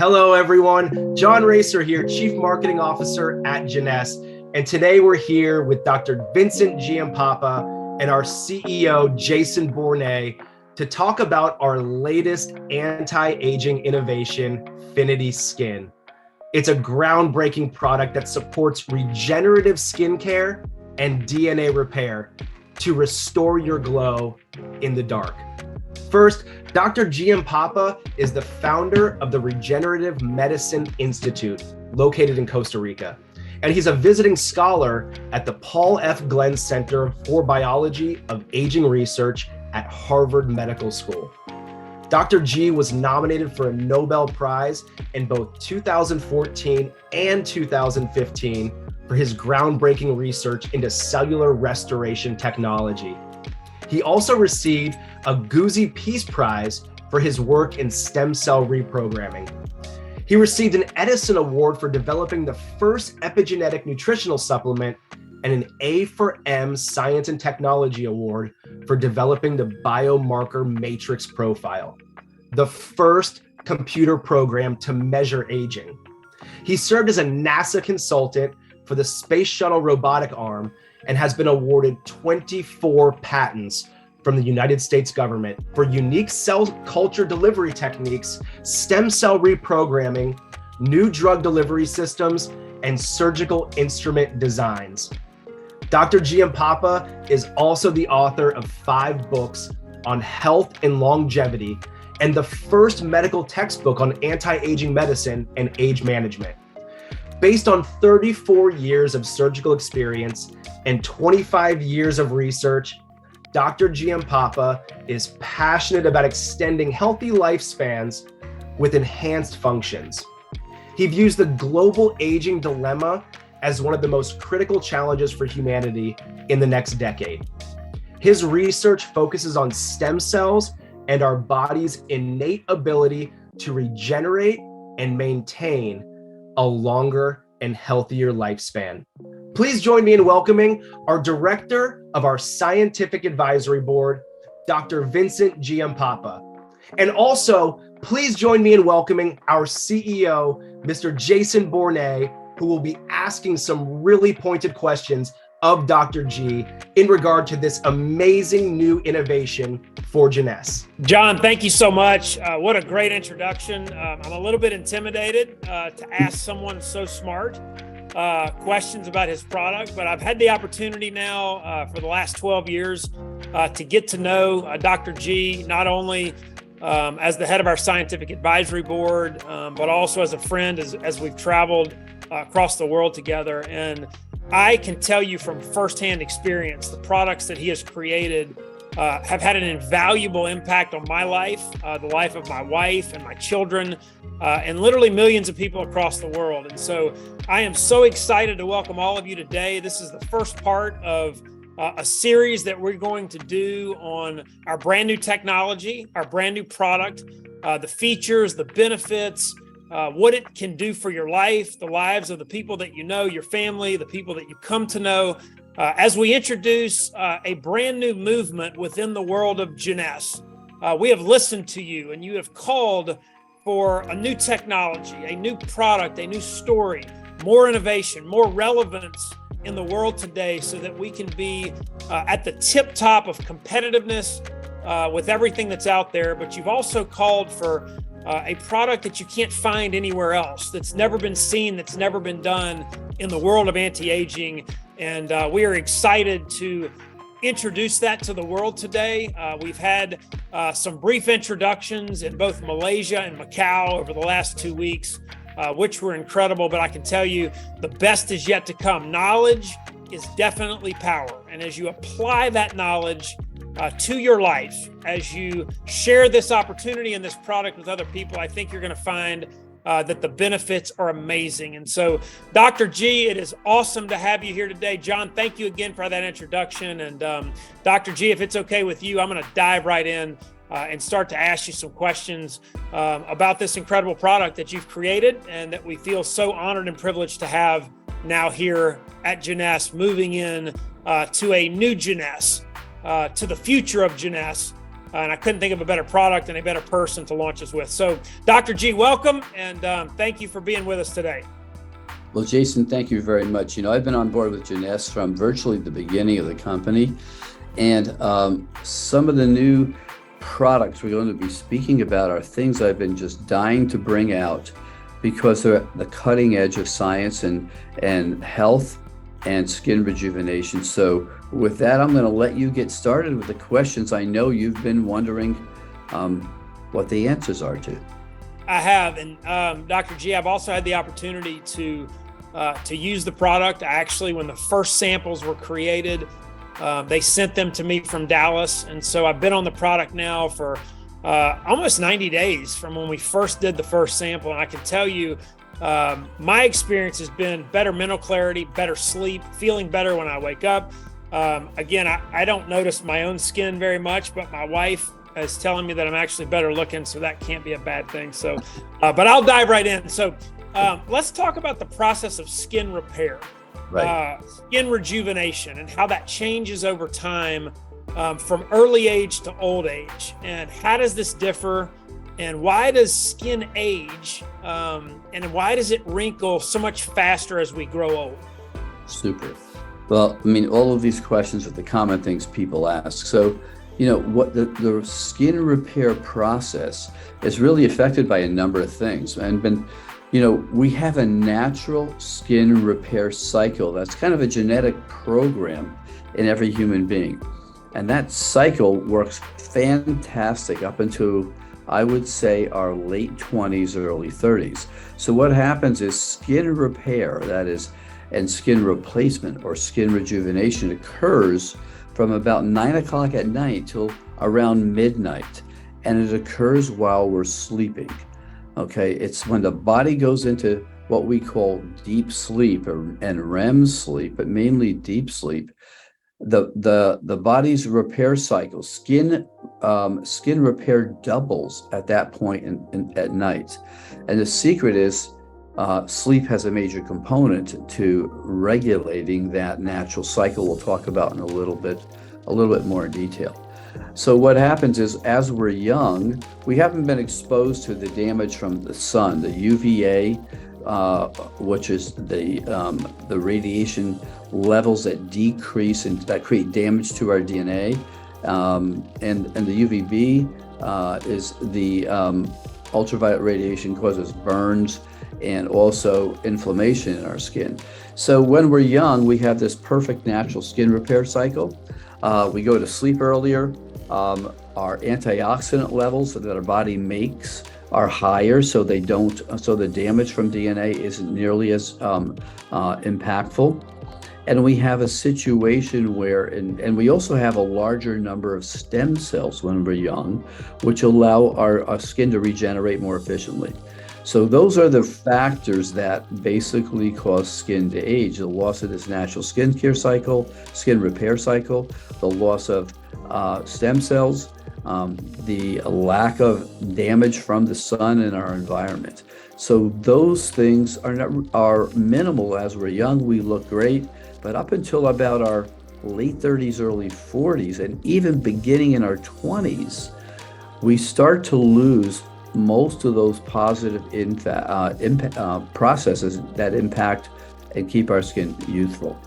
Hello, everyone. John Racer here, Chief Marketing Officer at Jeunesse. And today we're here with Dr. Vincent Giampapa and our CEO, Jason Bournet, to talk about our latest anti-aging innovation, FINITI Skin. It's a groundbreaking product that supports regenerative skincare and DNA repair to restore your glow in the dark. First, Dr. Giampapa is the founder of the Regenerative Medicine Institute, located in Costa Rica. And he's a visiting scholar at the Paul F. Glenn Center for Biology of Aging Research at Harvard Medical School. Dr. G was nominated for a Nobel Prize in both 2014 and 2015 for his groundbreaking research into cellular restoration technology. He also received a Guzzi Peace Prize for his work in stem cell reprogramming. He received an Edison Award for developing the first epigenetic nutritional supplement and an A for M Science and Technology Award for developing the biomarker matrix profile, the first computer program to measure aging. He served as a NASA consultant for the Space Shuttle robotic arm and has been awarded 24 patents from the United States government for unique cell culture delivery techniques, stem cell reprogramming, new drug delivery systems, and surgical instrument designs. Dr. Giampapa is also the author of 5 books on health and longevity and the first medical textbook on anti-aging medicine and age management. Based on 34 years of surgical experience and 25 years of research, Dr. Giampapa is passionate about extending healthy lifespans with enhanced functions. He views the global aging dilemma as one of the most critical challenges for humanity in the next decade. His research focuses on stem cells and our body's innate ability to regenerate and maintain a longer and healthier lifespan. Please join me in welcoming our Director of our Scientific Advisory Board, Dr. Vincent Giampapa. And also, please join me in welcoming our CEO, Mr. Jason Bournet, who will be asking some really pointed questions of Dr. G in regard to this amazing new innovation for Jeunesse. John, thank you so much. What a great introduction. I'm a little bit intimidated to ask someone so smart questions about his product, but I've had the opportunity now for the last 12 years to get to know Dr. G, not only as the head of our scientific advisory board, but also as a friend as we've traveled across the world together. And I can tell you from firsthand experience, the products that he has created have had an invaluable impact on my life, the life of my wife and my children, and literally millions of people across the world. And so I am so excited to welcome all of you today. This is the first part of a series that we're going to do on our brand new technology, our brand new product, the features, the benefits, what it can do for your life, the lives of the people that you know, your family, the people that you come to know, as we introduce a brand new movement within the world of Jeunesse. We have listened to you and you have called for a new technology, a new product, a new story, more innovation, more relevance in the world today so that we can be at the tip top of competitiveness with everything that's out there. But you've also called for a product that you can't find anywhere else, that's never been seen, that's never been done in the world of anti-aging. And we are excited to introduce that to the world today. We've had some brief introductions in both Malaysia and Macau over the last 2 weeks, which were incredible, but I can tell you the best is yet to come. Knowledge is definitely power. And as you apply that knowledge to your life, as you share this opportunity and this product with other people, I think you're going to find that the benefits are amazing. And so, Dr. G, it is awesome to have you here today. John, thank you again for that introduction. And Dr. G, if it's okay with you, I'm going to dive right in and start to ask you some questions about this incredible product that you've created and that we feel so honored and privileged to have now here at Jeunesse, moving in to a new Jeunesse, to the future of Jeunesse, And I couldn't think of a better product and a better person to launch us with. So Dr. G, welcome. And thank you for being with us today. Well, Jason, thank you very much. I've been on board with Jeunesse from virtually the beginning of the company. And some of the new products we're going to be speaking about are things I've been just dying to bring out because they're at the cutting edge of science and health and skin rejuvenation. So with that, I'm going to let you get started with the questions I know you've been wondering what the answers are to. I have. And Dr. G, I've also had the opportunity to use the product. Actually, when the first samples were created, they sent them to me from Dallas. And so I've been on the product now for almost 90 days from when we first did the first sample. And I can tell you, my experience has been better mental clarity, better sleep, feeling better when I wake up. Again, I don't notice my own skin very much, but my wife is telling me that I'm actually better looking, so that can't be a bad thing. So, but I'll dive right in. So let's talk about the process of skin repair, skin rejuvenation, and how that changes over time from early age to old age. And how does this differ? And why does skin age? And why does it wrinkle so much faster as we grow old? Super. Well, all of these questions are the common things people ask. So, what the skin repair process is really affected by a number of things. We have a natural skin repair cycle. That's kind of a genetic program in every human being. And that cycle works fantastic up until, I would say, our late 20s, early 30s. So what happens is skin repair, that is, and skin replacement or skin rejuvenation occurs from about 9 o'clock at night till around midnight. And it occurs while we're sleeping. Okay, it's when the body goes into what we call deep sleep and REM sleep, but mainly deep sleep. The body's repair cycle, skin repair doubles at that point at night. And the secret is sleep has a major component to regulating that natural cycle. We'll talk about in a little bit more in detail. So what happens is, as we're young, we haven't been exposed to the damage from the sun, the UVA, which is the radiation levels that decrease and that create damage to our DNA, and the UVB is the ultraviolet radiation causes burns and also inflammation in our skin. So when we're young, we have this perfect natural skin repair cycle. We go to sleep earlier. Our antioxidant levels that our body makes are higher, so the damage from DNA isn't nearly as impactful. And we have a situation where, and we also have a larger number of stem cells when we're young, which allow our skin to regenerate more efficiently. So those are the factors that basically cause skin to age: the loss of this natural skin repair cycle, the loss of stem cells, the lack of damage from the sun in our environment. So those things are minimal as we're young. We look great, but up until about our late 30s, early 40s, and even beginning in our 20s, we start to lose most of those positive processes that impact and keep our skin youthful.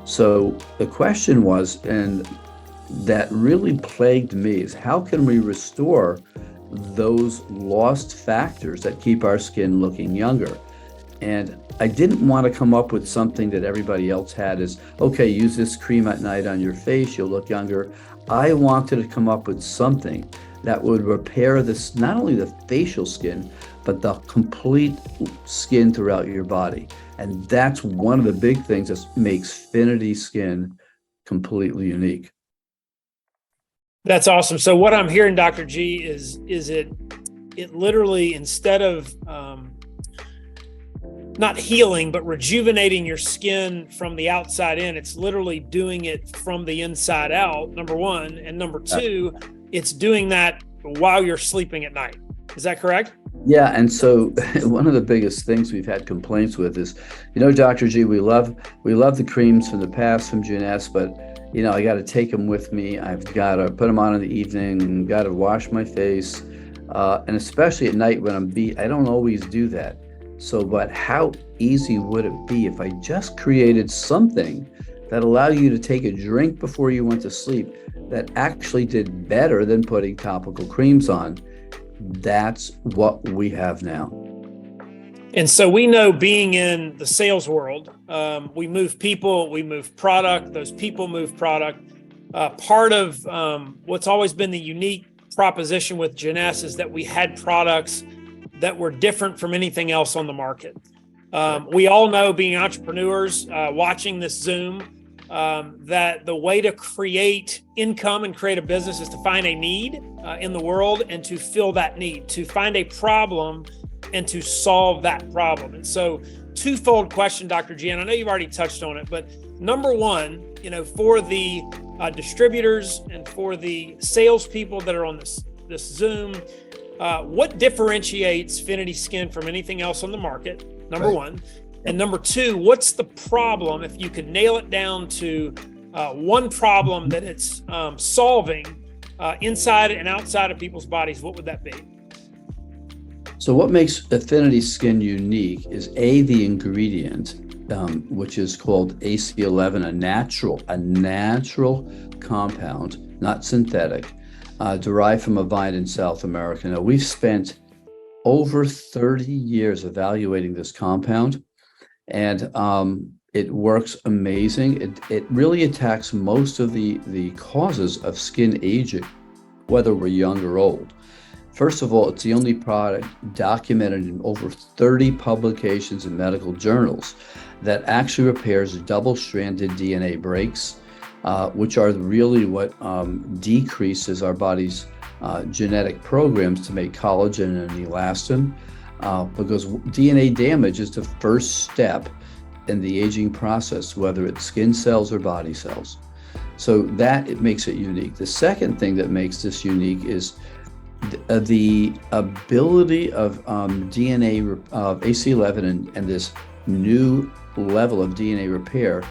So the question was, and that really plagued me, is how can we restore those lost factors that keep our skin looking younger? And I didn't want to come up with something that everybody else had is, okay, use this cream at night on your face, you'll look younger. I wanted to come up with something that would repair this, not only the facial skin, but the complete skin throughout your body. And that's one of the big things that makes FINITI skin completely unique. That's awesome. So what I'm hearing, Dr. G, is it literally, instead of not healing, but rejuvenating your skin from the outside in, it's literally doing it from the inside out, number one. And number two, it's doing that while you're sleeping at night. Is that correct? Yeah. And so one of the biggest things we've had complaints with is, Dr. G, we love the creams from the past from Jeunesse, but I got to take them with me. I've got to put them on in the evening, got to wash my face. And especially at night when I'm beat, I don't always do that. So, but how easy would it be if I just created something that allowed you to take a drink before you went to sleep that actually did better than putting topical creams on? That's what we have now. And so we know, being in the sales world, we move people, we move product, those people move product. Part of what's always been the unique proposition with Jeunesse is that we had products that were different from anything else on the market. We all know, being entrepreneurs, watching this Zoom, that the way to create income and create a business is to find a need in the world and to fill that need, to find a problem and to solve that problem. And so, twofold question, Dr. G, and I know you've already touched on it, but number one, for the distributors and for the salespeople that are on this Zoom, what differentiates FINITI Skin from anything else on the market? Number one. And number two, what's the problem? If you could nail it down to one problem that it's solving inside and outside of people's bodies, what would that be? So what makes FINITI Skin unique is the ingredient, which is called AC11, a natural compound, not synthetic, derived from a vine in South America. Now, we've spent over 30 years evaluating this compound, and it works amazing. It really attacks most of the causes of skin aging, whether we're young or old. First of all, it's the only product documented in over 30 publications in medical journals that actually repairs double-stranded DNA breaks, which are really what decreases our body's genetic programs to make collagen and elastin, because DNA damage is the first step in the aging process, whether it's skin cells or body cells. So it makes it unique. The second thing that makes this unique is the ability of DNA of AC11 and this new level of DNA repair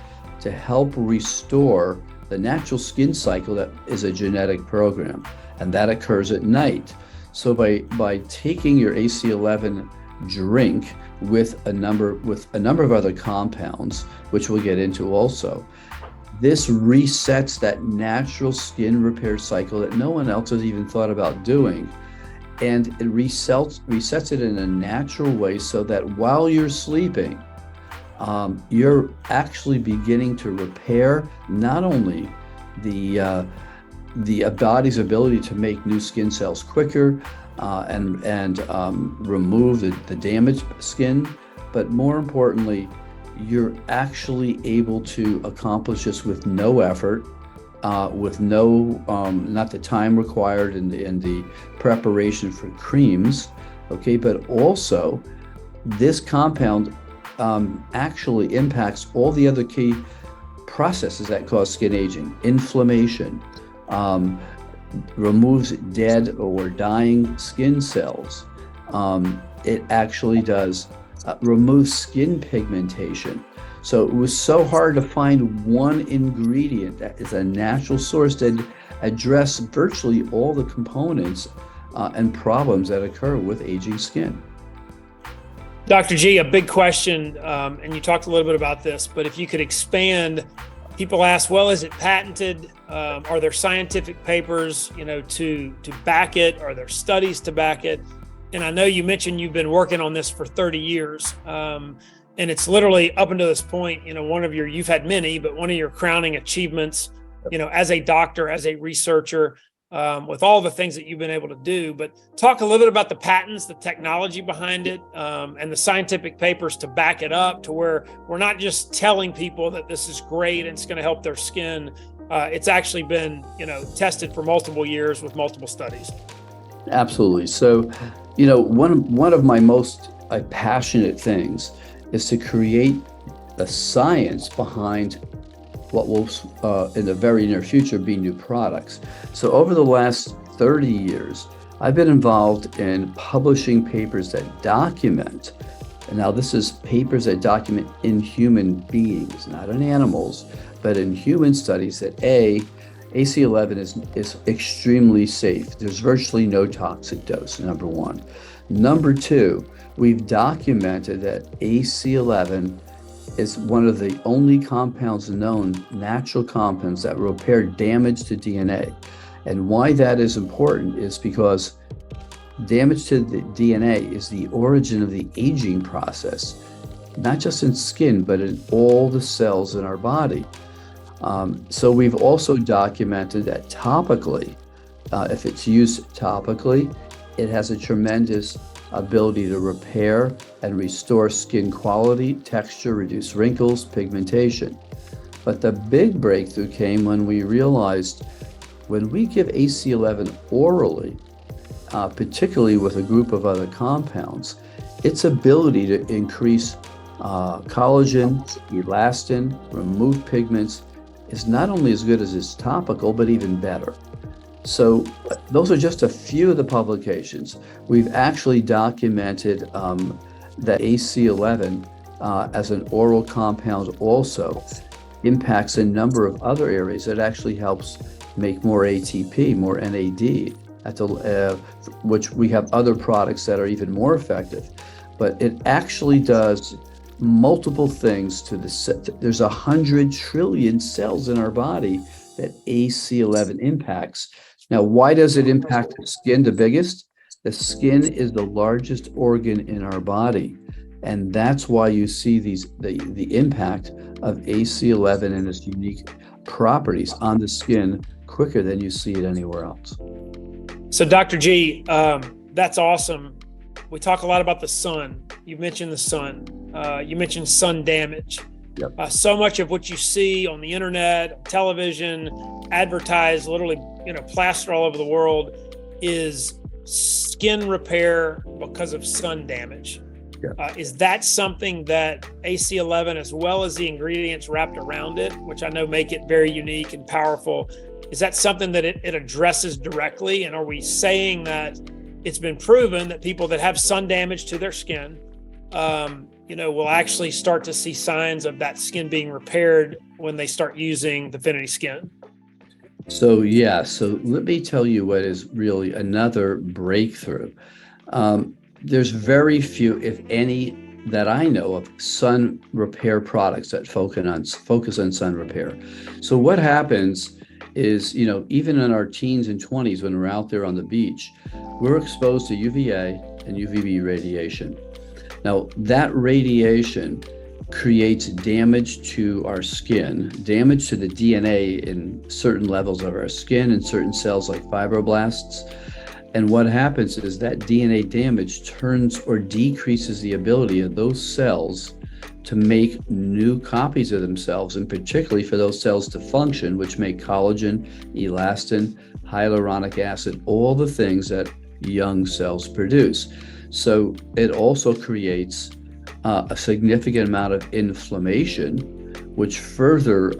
to help restore the natural skin cycle that is a genetic program, and that occurs at night. So by taking your AC11 drink with a number of other compounds, which we'll get into also, this resets that natural skin repair cycle that no one else has even thought about doing. And it resets it in a natural way so that while you're sleeping, you're actually beginning to repair not only the body's ability to make new skin cells quicker and remove the damaged skin, but more importantly, you're actually able to accomplish this with no effort, with no, not the time required in the preparation for creams, okay? But also, this compound actually impacts all the other key processes that cause skin aging: inflammation, removes dead or dying skin cells. It actually does remove skin pigmentation. So it was so hard to find one ingredient that is a natural source that address virtually all the components and problems that occur with aging skin. Dr. G, a big question, and you talked a little bit about this, but if you could expand, people ask, well, is it patented? Are there scientific papers, to back it? Are there studies to back it? And I know you mentioned you've been working on this for 30 years. And it's literally up until this point, you've had many, but one of your crowning achievements, as a doctor, as a researcher, with all the things that you've been able to do. But talk a little bit about the patents, the technology behind it, and the scientific papers to back it up, to where we're not just telling people that this is great and it's going to help their skin. It's actually been, tested for multiple years with multiple studies. Absolutely. So, one of my most passionate things is to create the science behind what will, in the very near future, be new products. So over the last 30 years, I've been involved in publishing papers that document, and now this is papers that document in human beings, not in animals, but in human studies that AC11 is extremely safe. There's virtually no toxic dose, number one. Number two, we've documented that AC11 is one of the only compounds known, natural compounds, that repair damage to DNA. And why that is important is because damage to the DNA is the origin of the aging process, not just in skin, but in all the cells in our body. So we've also documented that topically, if it's used topically, it has a tremendous ability to repair and restore skin quality, texture, reduce wrinkles, pigmentation. But the big breakthrough came when we realized when we give AC11 orally, particularly with a group of other compounds, its ability to increase collagen, elastin, remove pigments is not only as good as its topical, but even better. So those are just a few of the publications. We've actually documented that AC11 as an oral compound also impacts a number of other areas. It actually helps make more ATP, more NAD, which we have other products that are even more effective. But it actually does multiple things to the there's 100 trillion cells in our body that AC11 impacts. Now, why does it impact the skin the biggest? The skin is the largest organ in our body, and that's why you see the impact of AC11 and its unique properties on the skin quicker than you see it anywhere else. So Dr. G, that's awesome. We talk a lot about the sun. You mentioned the sun. You mentioned sun damage. Yep. So much of what you see on the internet, television, advertised, literally, plastered all over the world, is skin repair because of sun damage. Yep. Is that something that AC11, as well as the ingredients wrapped around it, which I know make it very unique and powerful, is that something that it addresses directly? And are we saying that it's been proven that people that have sun damage to their skin, will actually start to see signs of that skin being repaired when they start using the FINITI Skin? So let me tell you what is really another breakthrough. There's very few, if any, that I know of sun repair products that focus on sun repair. So what happens is, even in our teens and 20s, when we're out there on the beach, we're exposed to UVA and UVB radiation. Now, that radiation creates damage to our skin, damage to the DNA in certain levels of our skin and certain cells like fibroblasts. And what happens is that DNA damage turns or decreases the ability of those cells to make new copies of themselves, and particularly for those cells to function, which make collagen, elastin, hyaluronic acid, all the things that young cells produce. So it also creates a significant amount of inflammation, which further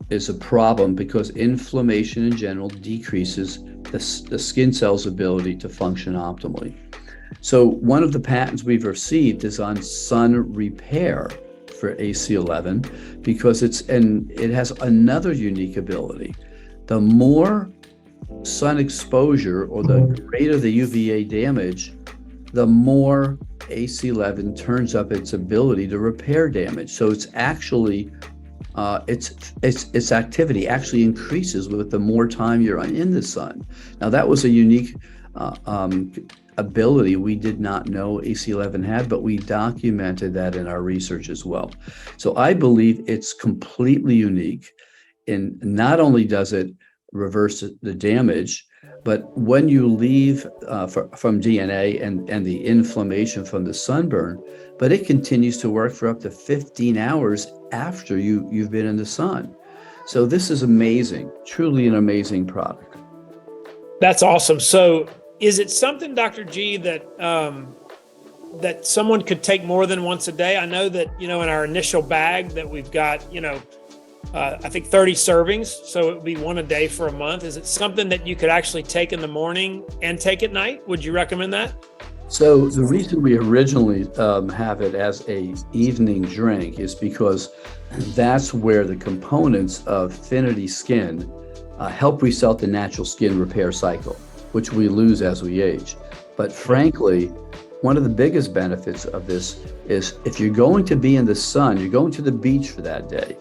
is a problem because inflammation in general decreases the skin cell's ability to function optimally. So one of the patents we've received is on sun repair for AC11 because it has another unique ability. The more sun exposure or the greater the UVA damage, the more AC11 turns up its ability to repair damage. So it's actually its activity actually increases with the more time you're in the sun. Now that was a unique ability we did not know AC11 had, but we documented that in our research as well. So I believe it's completely unique. And not only does it reverse the damage, but when you leave from DNA and the inflammation from the sunburn, but it continues to work for up to 15 hours after you've been in the sun. So this is amazing, truly an amazing product. That's awesome. So is it something, Dr. G, that that someone could take more than once a day? I know that, in our initial bag that we've got, I think 30 servings. So it would be one a day for a month. Is it something that you could actually take in the morning and take at night? Would you recommend that? So the reason we originally have it as a evening drink is because that's where the components of FINITI Skin help reset the natural skin repair cycle, which we lose as we age. But frankly, one of the biggest benefits of this is if you're going to be in the sun, you're going to the beach for that day.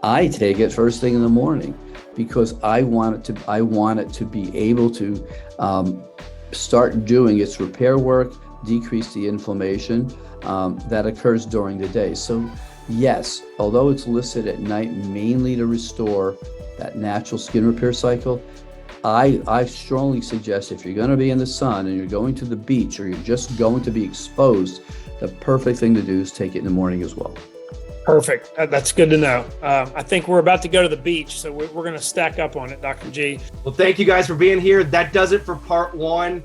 I take it first thing in the morning because I want it to be able to start doing its repair work, decrease the inflammation that occurs during the day. So yes, although it's listed at night mainly to restore that natural skin repair cycle, I strongly suggest if you're going to be in the sun and you're going to the beach or you're just going to be exposed, the perfect thing to do is take it in the morning as well. Perfect. That's good to know. I think we're about to go to the beach, so we're going to stack up on it, Dr. G. Well, thank you guys for being here. That does it for part one,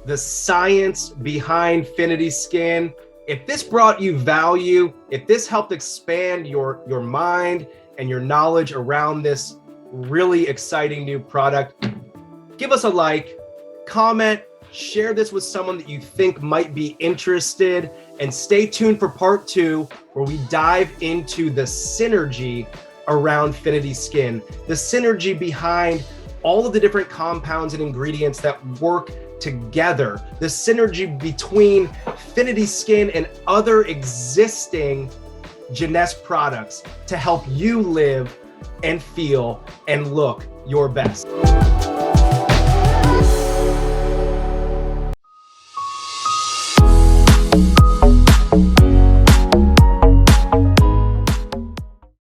the science behind FINITI Skin. If this brought you value, if this helped expand your mind and your knowledge around this really exciting new product, give us a like, comment, share this with someone that you think might be interested, and stay tuned for part two, where we dive into the synergy around FINITI Skin, the synergy behind all of the different compounds and ingredients that work together, the synergy between FINITI Skin and other existing Jeunesse products to help you live and feel and look your best.